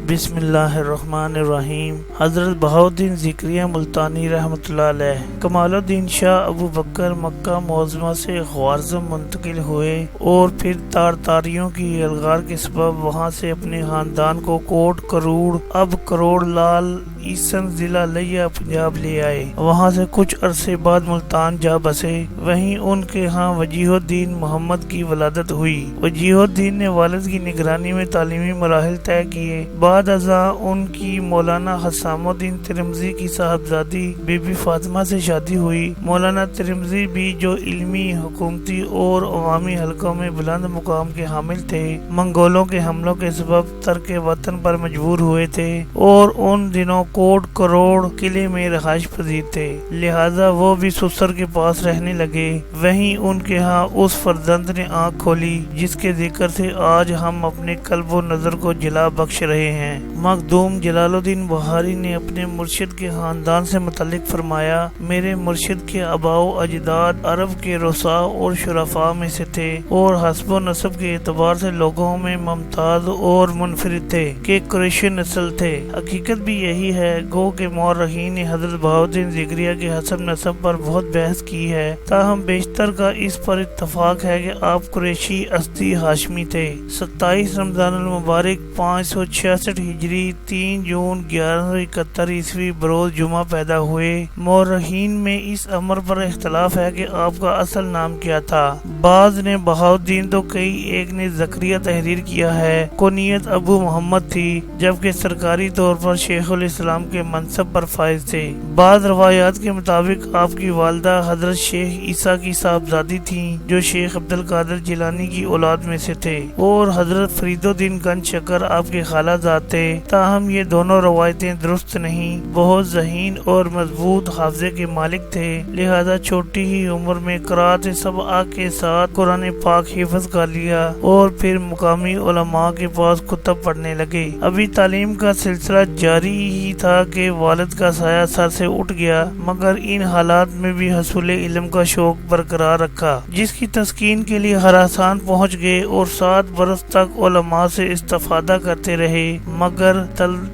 بسم اللہ الرحمن الرحیم۔ حضرت بہاؤالدین ذکریہ ملتانی رحمۃ اللہ علیہ کمال الدین شاہ ابو بکر مکہ معظمہ سے خوارزم منتقل ہوئے اور پھر تارتاریوں کی الغار کے سبب وہاں سے اپنے خاندان کو کوٹ کروڑ اب کروڑ لال عیسن ضلع لیا پنجاب لے آئے۔ وہاں سے کچھ عرصے بعد ملتان جا بسے۔ وہیں ان کے ہاں وجیہ الدین محمد کی ولادت ہوئی۔ وجیہ الدین نے والد کی نگرانی میں تعلیمی مراحل طے کیے۔ بعد ازاں ان کی مولانا حسام الدین ترمذی کی صاحبزادی بی بی فاطمہ سے شادی ہوئی۔ مولانا ترمذی بھی جو علمی، حکومتی اور عوامی حلقوں میں بلند مقام کے حامل تھے، منگولوں کے حملوں کے سبب ترک وطن پر مجبور ہوئے تھے اور ان دنوں کوٹ کروڑ قلعے میں رہائش پذیر تھے، لہذا وہ بھی سسر کے پاس رہنے لگے۔ وہیں ان کے ہاں اس فرزند نے آنکھ کھولی جس کے ذکر سے آج ہم اپنے قلب و نظر کو جلا بخش رہے ہیں۔ مخدوم جلال الدین بخاری نے اپنے مرشد کے خاندان سے متعلق فرمایا: میرے مرشد کے آباء و اجداد عرب کے رؤساء اور شرفاء میں سے تھے اور حسب و نسب کے اعتبار سے لوگوں میں ممتاز اور منفرد تھے کہ قریشی نسل تھے۔ حقیقت بھی یہی ہے، گو کہ مورخین نے حضرت بہاؤالدین ذکریہ کے حسب نسب پر بہت بحث کی ہے، تاہم بیشتر کا اس پر اتفاق ہے کہ آپ قریشی اسدی ہاشمی تھے۔ 27 رمضان المبارک 566 ہجری 3 جون 1171 عیسوی بروز جمعہ پیدا ہوئے۔ مورخین میں اس امر پر اختلاف ہے کہ آپ کا اصل نام کیا تھا۔ بعض نے بہاؤالدین تو کئی، ایک نے زکریا تحریر کیا ہے، کنیت ابو محمد تھی، جبکہ سرکاری طور پر شیخ الاسلام کے منصب پر فائز تھے۔ بعض روایات کے مطابق آپ کی والدہ حضرت شیخ عیسیٰ کی صاحبزادی تھیں جو شیخ عبدالقادر جیلانی کی اولاد میں سے تھے، اور حضرت فرید الدین گنج شکر آپ کے خالہ زاد تھے۔ تاہم یہ دونوں روایتیں درست نہیں۔ بہت ذہین اور مضبوط حافظے کے مالک تھے، لہذا چھوٹی ہی عمر میں قرأت سبعہ کے ساتھ قرآن پاک حفظ کر لیا اور پھر مقامی علماء کے پاس کتب پڑھنے لگے۔ ابھی تعلیم کا سلسلہ جاری ہی تھا کہ والد کا سایہ سر سے اٹھ گیا، مگر ان حالات میں بھی حصول علم کا شوق برقرار رکھا، جس کی تسکین کے لیے خراسان پہنچ گئے اور 7 برس تک علماء سے استفادہ کرتے رہے، مگر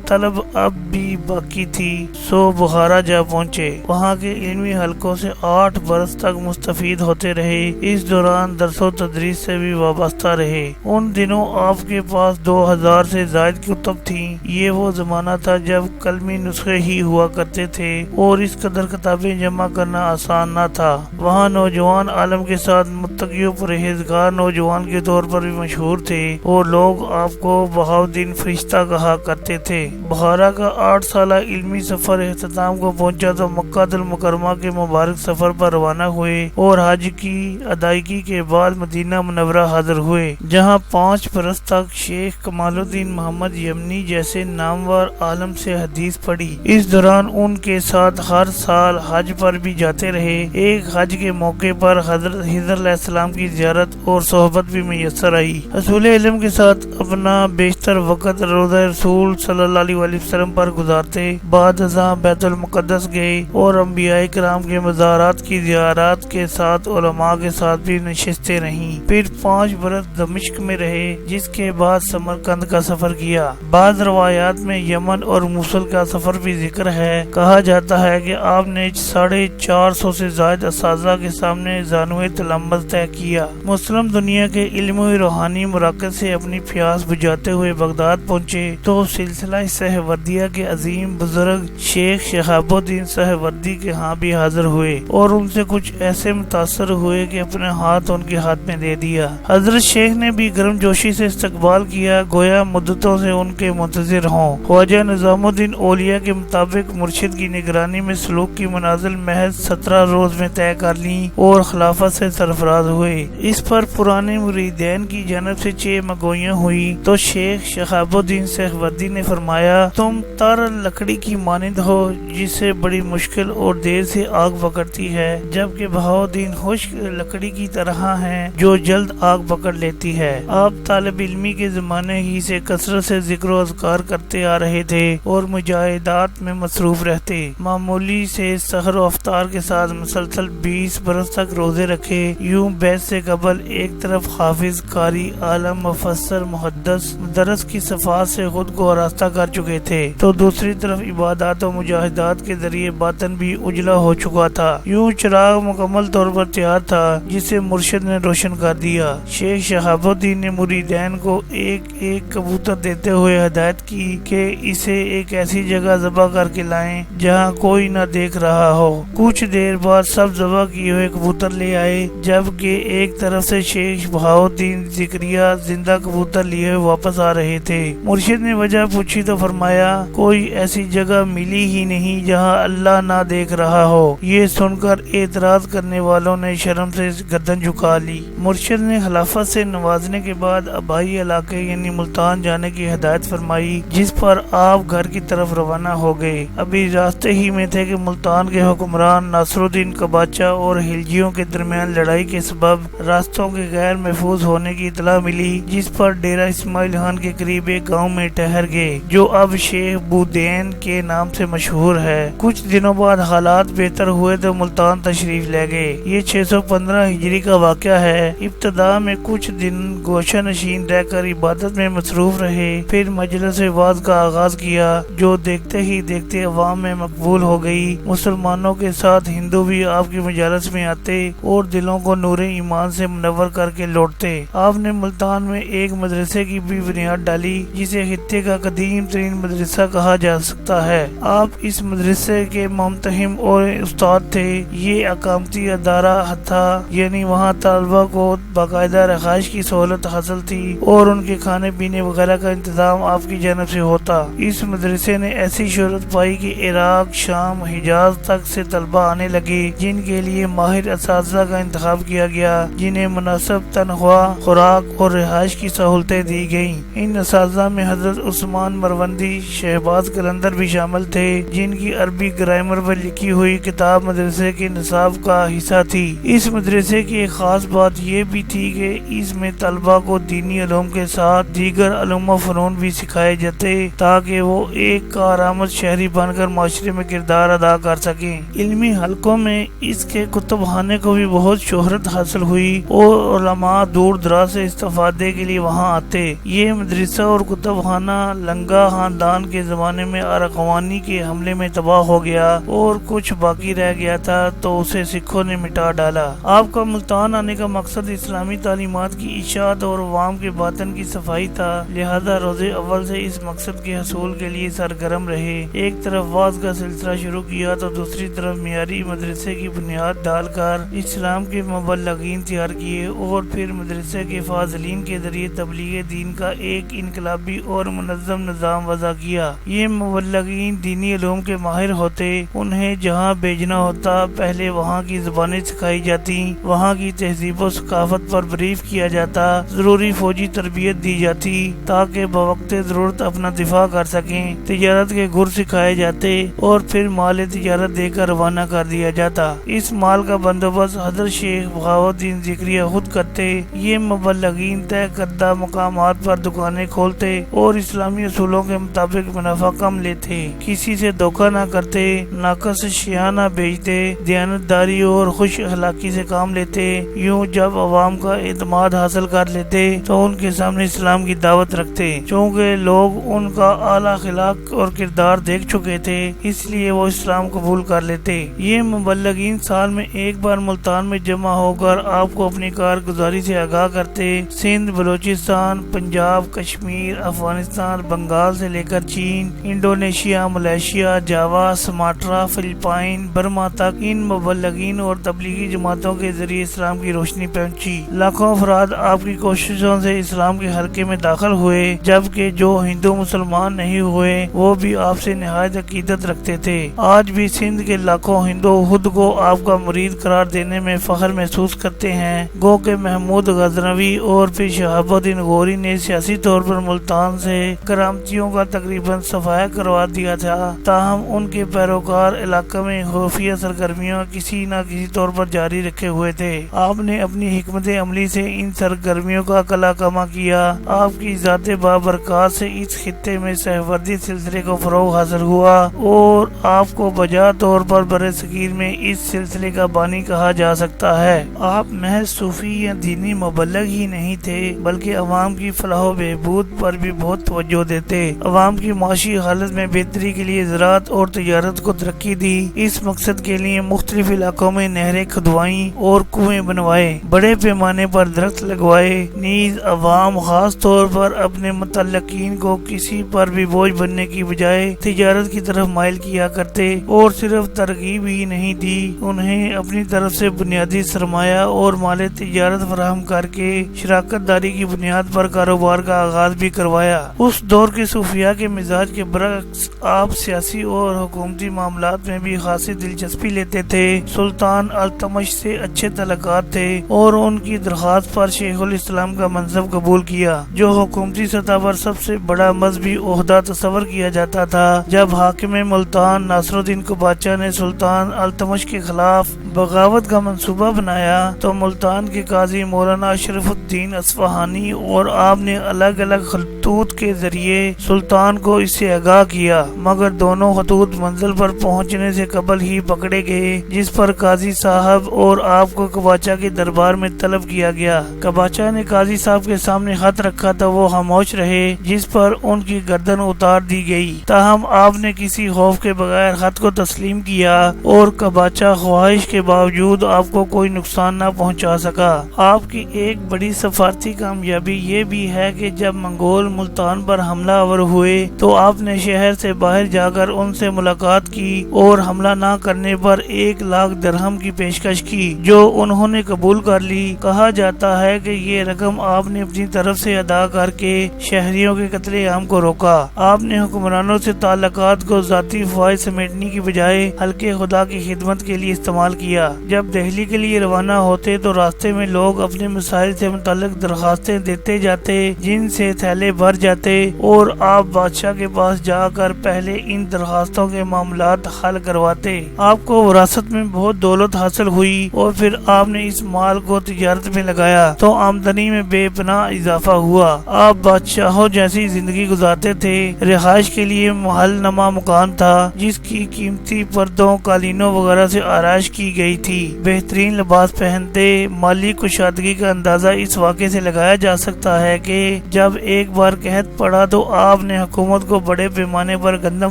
طلب اب بھی باقی تھی، سو بخارا جا پہنچے۔ وہاں کے علمی حلقوں سے 8 برس تک مستفید ہوتے رہے۔ اس دوران درس و تدریس سے بھی وابستہ رہے۔ ان دنوں آپ کے پاس 2000 سے زائد کتب تھیں۔ یہ وہ زمانہ تھا جب قلمی نسخے ہی ہوا کرتے تھے اور اس قدر کتابیں جمع کرنا آسان نہ تھا۔ وہاں نوجوان عالم کے ساتھ متقی و پرہیزگار نوجوان کے طور پر بھی مشہور تھے اور لوگ آپ کو بہاؤالدین فرشتہ کہا کرتے تھے۔ بخارا کا 8 سالہ علمی سفر اختتام کو پہنچا تو مکہ المکرمہ کے مبارک سفر پر روانہ ہوئے اور حج کی ادائیگی کے بعد مدینہ منورہ حاضر ہوئے، جہاں 5 برس تک شیخ کمال الدین محمد یمنی جیسے نامور عالم سے حدیث پڑھی۔ اس دوران ان کے ساتھ ہر سال حج پر بھی جاتے رہے۔ ایک حج کے موقع پر حضرت خضر علیہ السلام کی زیارت اور صحبت بھی میسر آئی۔ حصول علم کے ساتھ اپنا بیشتر وقت روضہ رسول صلی اللہ علیہ وسلم پر گزارتے۔ بعد ازاں بیت المقدس گئے اور انبیاء کرام کے مزارات کی زیارات کے ساتھ علماء کے ساتھ بھی نشستیں رہیں۔ پھر 5 برس دمشق میں رہے، جس کے بعد سمرقند کا سفر کیا۔ بعض روایات میں یمن اور موصل کا سفر بھی ذکر ہے۔ کہا جاتا ہے کہ آپ نے 450 سے زائد اساتذہ کے سامنے زانوئے تلمذ طے کیا۔ مسلم دنیا کے علم و روحانی مراکز سے اپنی پیاس بجھاتے ہوئے بغداد پہنچے تو سلسلہ سہروردیہ کے عظیم بزرگ شیخ شہاب الدین سہروردی کے ہاں بھی حاضر ہوئے اور ان سے کچھ ایسے متاثر ہوئے کہ اپنے ہاتھ ان کے ہاتھ میں دے دیا۔ حضرت شیخ نے بھی گرم جوشی سے استقبال کیا، گویا مدتوں سے ان کے منتظر ہوں۔ خواجہ نظام الدین اولیاء کے مطابق مرشد کی نگرانی میں سلوک کی منازل محض 17 روز میں طے کر لیں اور خلافت سے سرفراز ہوئے۔ اس پر پرانے مریدین کی جانب سے 6 مگوئیاں ہوئی تو شیخ شہاب الدین سہروردی نے فرمایا: تم تر لکڑی کی مانند ہو جسے بڑی مشکل اور دیر سے آگ پکڑتی ہے، جبکہ بہاؤالدین خشک لکڑی کی طرح ہیں جو جلد آگ پکڑ لیتی ہے۔ آپ طالب علمی کے زمانے ہی سے کثرت سے ذکر و اذکار کرتے آ رہے تھے اور مجاہدات میں مصروف رہتے۔ معمولی سے سحر و افطار کے ساتھ مسلسل 20 برس تک روزے رکھے۔ یوں بیعت سے قبل ایک طرف حافظ، قاری، عالم، مفسر، محدث، مدرس کی صفات سے سے خود کو آراستہ کر چکے تھے تو دوسری طرف عبادات و مجاہدات کے ذریعے باطن بھی اجلا ہو چکا تھا۔ یوں چراغ مکمل طور پر تیار تھا جسے مرشد نے روشن کر دیا۔ شیخ شہاب الدین نے مریدین کو ایک ایک کبوتر دیتے ہوئے ہدایت کی کہ اسے ایک ایسی جگہ ذبح کر کے لائیں جہاں کوئی نہ دیکھ رہا ہو۔ کچھ دیر بعد سب ذبح کیے ہوئے کبوتر لے آئے، جبکہ ایک طرف سے شیخ بہاؤ الدین زکریا زندہ کبوتر لیے واپس آ رہے تھے۔ مرشد نے وجہ پوچھی تو فرمایا کوئی ایسی جگہ ملی ہی نہیں جہاں اللہ نہ دیکھ رہا ہو۔ یہ سن کر اعتراض کرنے والوں نے شرم سے گردن جھکا لی۔ مرشد نے خلافت سے نوازنے کے بعد آبائی علاقے یعنی ملتان جانے کی ہدایت فرمائی، جس پر آپ گھر کی طرف روانہ ہو گئے۔ ابھی راستے ہی میں تھے کہ ملتان کے حکمران ناصر الدین قباچہ اور خلجیوں کے درمیان لڑائی کے سبب راستوں کے غیر محفوظ ہونے کی اطلاع ملی، جس پر ڈیرہ اسماعیل خان کے قریب ایک گاؤں میں ٹھہر گئے جو اب شیخ بودین کے نام سے مشہور ہے۔ کچھ دنوں بعد حالات بہتر ہوئے تو ملتان تشریف لے گئے۔ یہ 615 ہجری کا واقعہ ہے۔ ابتدا میں کچھ دن گوشہ نشین رہ کر عبادت میں مصروف رہے، پھر مجلس وعظ کا آغاز کیا جو دیکھتے ہی دیکھتے عوام میں مقبول ہو گئی۔ مسلمانوں کے ساتھ ہندو بھی آپ کی مجالس میں آتے اور دلوں کو نور ایمان سے منور کر کے لوٹتے۔ آپ نے ملتان میں ایک مدرسے کی بھی بنیاد ڈالی جسے خطے کا قدیم ترین مدرسہ کہا جا سکتا ہے۔ آپ اس مدرسے کے ممتحن اور استاد تھے۔ یہ اقامتی ادارہ تھا، یعنی وہاں طلبہ کو باقاعدہ رہائش کی سہولت حاصل تھی اور ان کے کھانے پینے وغیرہ کا انتظام آپ کی جانب سے ہوتا۔ اس مدرسے نے ایسی شہرت پائی کہ عراق، شام، حجاز تک سے طلبہ آنے لگے، جن کے لیے ماہر اساتذہ کا انتخاب کیا گیا، جنہیں مناسب تنخواہ، خوراک اور رہائش کی سہولتیں دی گئیں۔ ان اساتذہ میں حضرت عثمان مروندی، شہباز قلندر بھی شامل تھے، جن کی عربی گرامر پر لکھی ہوئی کتاب مدرسے کے نصاب کا حصہ تھی۔ اس مدرسے کی ایک خاص بات یہ بھی تھی کہ اس میں طلبہ کو دینی علوم کے ساتھ دیگر علوم و فنون بھی سکھائے جاتے تاکہ وہ ایک کارآمد شہری بن کر معاشرے میں کردار ادا کر سکیں۔ علمی حلقوں میں اس کے کتب خانے کو بھی بہت شہرت حاصل ہوئی اور علماء دور دراز سے استفادے کے لیے وہاں آتے۔ یہ مدرسہ اور کتب خانہ لنگا خاندان کے زمانے میں ارغوانی کے حملے میں تباہ ہو گیا اور کچھ باقی رہ گیا تھا تو اسے سکھوں نے مٹا ڈالا۔ آپ کا ملتان آنے کا مقصد اسلامی تعلیمات کی اشاعت اور عوام کے باطن کی صفائی تھا، لہذا روز اول سے اس مقصد کے حصول کے لیے سرگرم رہے۔ ایک طرف وعظ کا سلسلہ شروع کیا تو دوسری طرف معیاری مدرسے کی بنیاد ڈال کر اسلام کے مبلغین تیار کیے اور پھر مدرسے کے فاضلین کے ذریعے تبلیغ دین کا ایک انقلابی اور منظم نظام وضع کیا۔ یہ مبلغین دینی علوم کے ماہر ہوتے، انہیں جہاں بھیجنا ہوتا پہلے وہاں کی زبانیں سکھائی جاتی، وہاں کی تہذیب و ثقافت پر بریف کیا جاتا، ضروری فوجی تربیت دی جاتی تاکہ بوقت ضرورت اپنا دفاع کر سکیں، تجارت کے گر سکھائے جاتے اور پھر مال تجارت دے کر روانہ کر دیا جاتا۔ اس مال کا بندوبست حضرت شیخ بہاؤ الدین زکریا خود کرتے۔ یہ مبلغین طے کردہ مقامات پر دکانیں کھولتے اور اسلامی اصولوں کے مطابق منافع کم لیتے، کسی سے دھوکہ نہ کرتے، ناقص اشیاء نہ بیچتے، دیانتداری اور خوش اخلاقی سے کام لیتے۔ یوں جب عوام کا اعتماد حاصل کر لیتے تو ان کے سامنے اسلام کی دعوت رکھتے۔ چونکہ لوگ ان کا اعلیٰ اخلاق اور کردار دیکھ چکے تھے، اس لیے وہ اسلام قبول کر لیتے۔ یہ مبلغین سال میں ایک بار ملتان میں جمع ہو کر آپ کو اپنی کارگزاری سے آگاہ کرتے۔ سندھ، بلوچستان، پنجاب، کشمیر، افغانستان، بنگال سے لے کر چین، انڈونیشیا، ملائیشیا، جاوا، سماٹرا، فلپائن، برما تک ان مبلغین اور تبلیغی جماعتوں کے ذریعے اسلام کی روشنی پہنچی۔ لاکھوں افراد آپ کی کوششوں سے اسلام کے حلقے میں داخل ہوئے، جبکہ جو ہندو مسلمان نہیں ہوئے وہ بھی آپ سے نہایت عقیدت رکھتے تھے۔ آج بھی سندھ کے لاکھوں ہندو خود کو آپ کا مرید قرار دینے میں فخر محسوس کرتے ہیں۔ گو کہ محمود غزنوی اور پھر شہاب الدین غوری نے سیاسی طور پر ملتان سے کرامتیوں کا تقریباً صفایا کروا دیا تھا، تاہم ان کے پیروکار علاقہ میں خفیہ سرگرمیاں کسی نہ کسی طور پر جاری رکھے ہوئے تھے۔ آپ نے اپنی حکمت عملی سے ان سرگرمیوں کا کلا کما کیا۔ آپ کی ذات بابرکات سے اس خطے میں سہروردی سلسلے کو فروغ حاصل ہوا اور آپ کو بجا طور پر بر صغیر میں اس سلسلے کا بانی کہا جا سکتا ہے۔ آپ محض صوفی یا دینی مبلغ ہی نہیں تھے بلکہ عوام کی فلاح و بہبود پر بھی بہت بہت توجہ دیتے، عوام کی معاشی حالت میں بہتری کے لیے زراعت اور تجارت کو ترقی دی۔ اس مقصد کے لیے مختلف علاقوں میں نہریں کھدوائیں اور کنویں بنوائے، بڑے پیمانے پر درخت لگوائے۔ نیز عوام خاص طور پر اپنے متعلقین کو کسی پر بھی بوجھ بننے کی بجائے تجارت کی طرف مائل کیا کرتے، اور صرف ترغیب ہی نہیں دی، انہیں اپنی طرف سے بنیادی سرمایہ اور مال تجارت فراہم کر کے شراکت داری کی بنیاد پر کاروبار کا آغاز بھی کروایا۔ اس دور کے صوفیاء کے مزاج کے برعکس آپ سیاسی اور حکومتی معاملات میں بھی خاصی دلچسپی لیتے تھے۔ سلطان التمش سے اچھے تعلقات تھے اور ان کی درخواست پر شیخ الاسلام کا منصب قبول کیا، جو حکومتی سطح پر سب سے بڑا مذہبی عہدہ تصور کیا جاتا تھا۔ جب حاکم ملتان ناصر الدین قباچہ نے سلطان التمش کے خلاف بغاوت کا منصوبہ بنایا تو ملتان کے قاضی مولانا اشرف الدین اصفہانی اور آپ نے الگ الگ خطوط کے ذریعے سلطان کو اس سے آگاہ کیا، مگر دونوں خطوط منزل پر پہنچنے سے قبل ہی پکڑے گئے، جس پر قاضی صاحب اور آپ کو قباچہ کے دربار میں طلب کیا گیا۔ قباچہ نے قاضی صاحب کے سامنے خط رکھا تو وہ خاموش رہے، جس پر ان کی گردن اتار دی گئی۔ تاہم آپ نے کسی خوف کے بغیر خط کو تسلیم کیا اور قباچہ خواہش کے باوجود آپ کو کوئی نقصان نہ پہنچا سکا۔ آپ کی ایک بڑی سفارتی کامیابی یہ بھی ہے کہ جب منگول ملتان پر حملہ آور ہوئے تو آپ نے شہر سے باہر جا کر ان سے ملاقات کی اور حملہ نہ کرنے پر 1,00,000 درہم کی پیشکش کی، جو انہوں نے قبول کر لی۔ کہا جاتا ہے کہ یہ رقم آپ نے اپنی طرف سے ادا کر کے شہریوں کے قتل عام کو روکا۔ آپ نے حکمرانوں سے تعلقات کو ذاتی فوائد سمیٹنے کی بجائے حلقے خدا کی خدمت کے لیے استعمال کیا۔ جب دہلی کے لیے روانہ ہوتے تو راستے میں لوگ اپنے مسائل سے متعلق درخواستیں دیتے جاتے، جن سے تھیلے بھر جاتے، اور آپ بادشاہ کے پاس جا کر پہلے ان درخواستوں کے معاملات حل کرواتے۔ آپ کو وراثت میں بہت دولت حاصل ہوئی اور پھر آپ نے اس مال کو تجارت میں لگایا تو آمدنی میں بے پناہ اضافہ ہوا۔ آپ بادشاہوں جیسی زندگی گزارتے تھے۔ رہائش کے لیے محل نما مکان تھا، جس کی قیمتی پردوں، قالینوں وغیرہ سے آرائش کی گئی تھی۔ بہترین لباس پہنتے۔ مالی کشادگی کا اندازہ اس واقعے سے لگایا جا سکتا ہے کہ جب ایک بار قحط پڑا تو آپ نے حکومت کو بڑے پیمانے پر گندم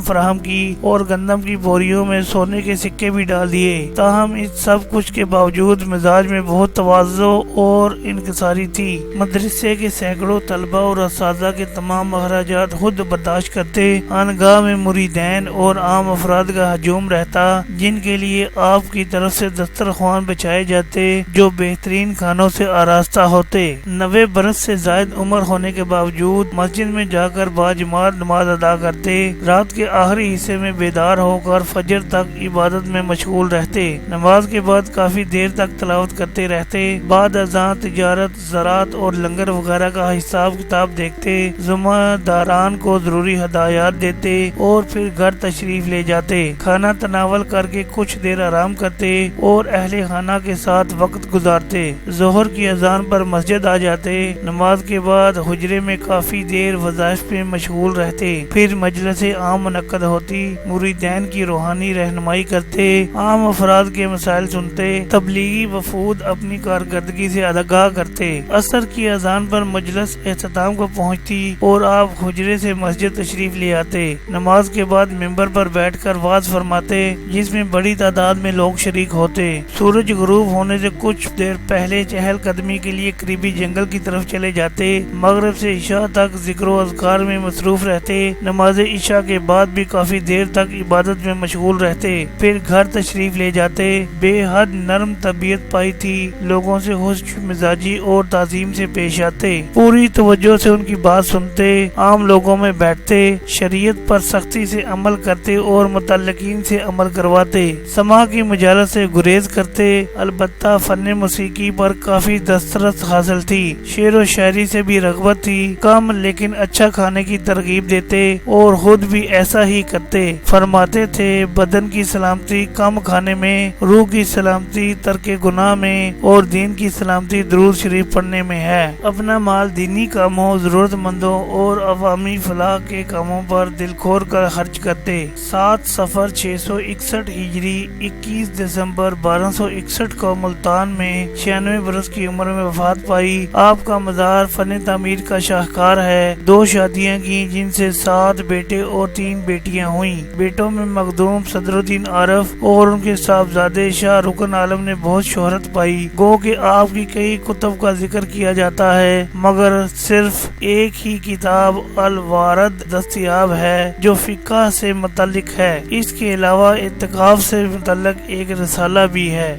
فراہم کی اور گندم کی بوریوں میں سونے کے سکے بھی ڈال دیے۔ تاہم اس سب کچھ کے باوجود مزاج میں بہت تواضع اور انکساری تھی۔ مدرسے کے سینکڑوں طلبہ اور اساتذہ کے تمام اخراجات خود برداشت کرتے۔ خانقاہ میں مریدین اور عام افراد کا ہجوم رہتا، جن کے لیے آپ کی طرف سے دسترخوان بچھائے جاتے جو بہترین کھانوں سے آراستہ ہوتے۔ 90 برس سے زائد عمر ہونے کے باوجود مسجد میں جا کر باجماعت نماز ادا کرتے۔ رات کے آخری حصے میں بیدار ہو کر فجر تک عبادت میں مشغول رہتے۔ نماز کے بعد کافی دیر تک تلاوت کرتے رہتے۔ بعد ازاں تجارت، زراعت اور لنگر وغیرہ کا حساب کتاب دیکھتے، ذمہ داران کو ضروری ہدایات دیتے اور پھر گھر تشریف لے جاتے۔ کھانا تناول کر کے کچھ دیر آرام کرتے اور اہل خانہ کے ساتھ وقت گزارتے۔ ظہر کی اذان پر مسجد آ جاتے۔ نماز کے بعد حجرے میں کافی دیر وظائف میں مشغول رہتے۔ پھر مجلس عام منعقد ہوتی، مریدین کی روحانی رہنمائی کرتے، عام افراد کے مسائل سنتے، تبلیغی وفود اپنی کارکردگی سے آگاہ کرتے۔ عصر کی اذان پر مجلس اختتام کو پہنچتی اور آپ حجرے سے مسجد تشریف لے آتے۔ نماز کے بعد ممبر پر بیٹھ کر وعظ فرماتے، جس میں بڑی تعداد میں لوگ شریک ہوتے۔ سورج غروب ہونے سے کچھ دیر پہلے چہل قدمی کے لیے قریبی جنگل کی طرف چلے جاتے۔ مغرب سے عشاء تک ذکر و اذکار میں مصروف رہتے۔ نماز عشاء کے بعد بھی کافی دیر تک عبادت میں مشغول رہتے، پھر گھر تشریف لے جاتے۔ بے حد نرم طبیعت پائی تھی، لوگوں سے خوش مزاجی اور تعظیم سے پیش آتے، پوری توجہ سے ان کی بات سنتے، عام لوگوں میں بیٹھتے، شریعت پر سختی سے عمل کرتے اور متعلقین سے عمل کرواتے، سماع کی مجالس سے گریز کرتے۔ البتہ فن موسیقی پر کافی دسترس حاصل تھی، شعر و شاعری سے بھی رغبت تھی، کم لیکن اچھا کھانے کی ترغیب دیتے اور خود بھی ایسا ہی کرتے۔ فرماتے تھے، بدن کی سلامتی کم کھانے میں، روح کی سلامتی ترک گناہ میں، اور دین کی سلامتی درود شریف پڑھنے میں ہے۔ اپنا مال دینی کاموں، ضرورت مندوں اور عوامی فلاح کے کاموں پر دل کھول کر خرچ کرتے۔ 7 صفر 661 ہجری 21 دسمبر 1261 کو ملتان میں 96 برس کی عمر میں وفات پائی۔ آپ کا مزار فن تعمیر کا شاہکار ہے۔ ہے۔ 2 شادیاں کی جن سے 7 بیٹے اور 3 بیٹیاں ہوئیں۔ بیٹوں میں مخدوم، صدر الدین عارف اور ان کے صاحبزادے شاہ رکن عالم نے بہت شہرت پائی۔ گو کہ آپ کی کئی کتب کا ذکر کیا جاتا ہے مگر صرف ایک ہی کتاب الوارد دستیاب ہے جو فقہ سے متعلق ہے۔ اس کے علاوہ اعتکاف سے متعلق ایک رسالہ بھی ہے۔